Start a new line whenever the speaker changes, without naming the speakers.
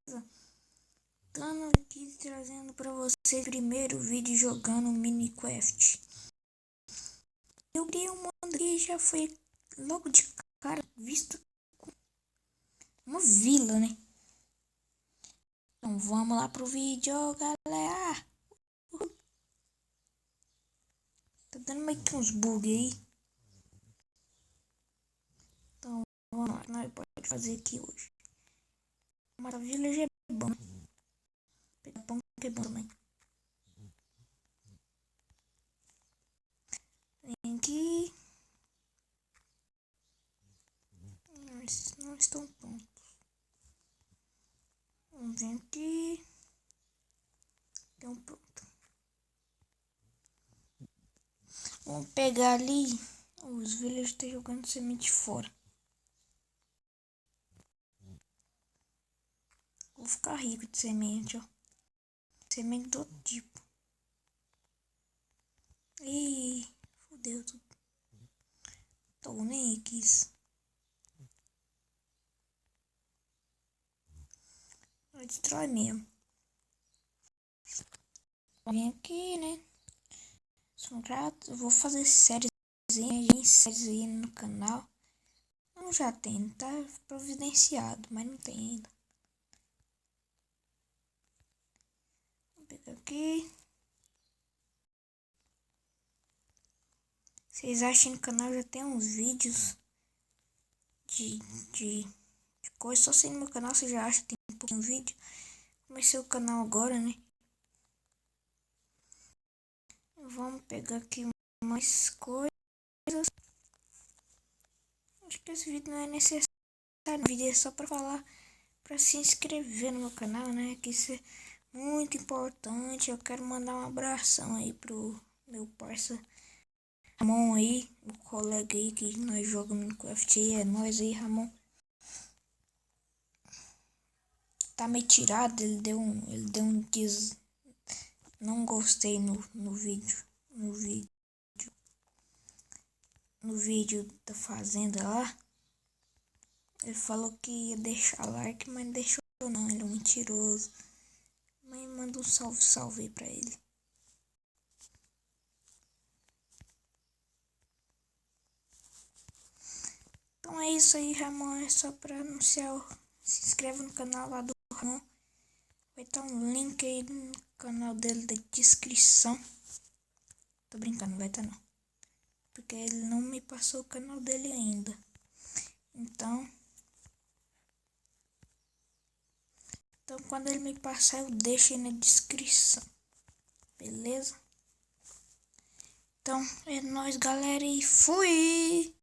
Estando aqui trazendo pra vocês o primeiro vídeo jogando Minecraft. Eu criei um mundo que já foi logo de cara visto como uma vila, né? Então vamos lá pro vídeo, galera. Tá dando meio que uns bugs aí. Então vamos lá, nós pode fazer aqui hoje. Maravilha já é bom. Pegar pão que é bom também. Vem aqui. Não estão prontos. Vamos vir aqui. Então pronto. Vamos pegar ali. Os villagers estão jogando semente fora. Vou ficar rico de semente, ó. Semente do outro tipo. Ih, fodeu tudo. Tô nem quis. Vai destrói mesmo. Vem aqui, né? Sou grato. Vou fazer séries aí no canal. Não, já tem, tá providenciado, mas não tem ainda. Vou pegar aqui. Vocês acham que no canal já tem uns vídeos de coisa? Só se no meu canal você já acha que tem um pouquinho de vídeo. Comecei o canal agora, né? Vamos pegar aqui mais coisas. Acho que esse vídeo não é necessário. O vídeo é só pra falar, pra se inscrever no meu canal, né? Que isso é muito importante. Eu quero mandar um abração aí pro meu parceiro Ramon aí, o colega aí que nós jogamos Minecraft aí. É nóis aí, Ramon. Tá meio tirado, ele deu um não gostei no vídeo da fazenda lá. Ele falou que ia deixar like, mas não deixou não, ele é um mentiroso. Mas manda um salve aí pra ele. Então é isso aí, Ramon, é só pra anunciar. Se inscreve no canal lá do Ramon. Vai estar um link aí no canal dele da descrição. Tô brincando, não vai estar não. Porque ele não me passou o canal dele ainda. Então quando ele me passar eu deixo aí na descrição. Beleza? Então é nóis, galera, e fui!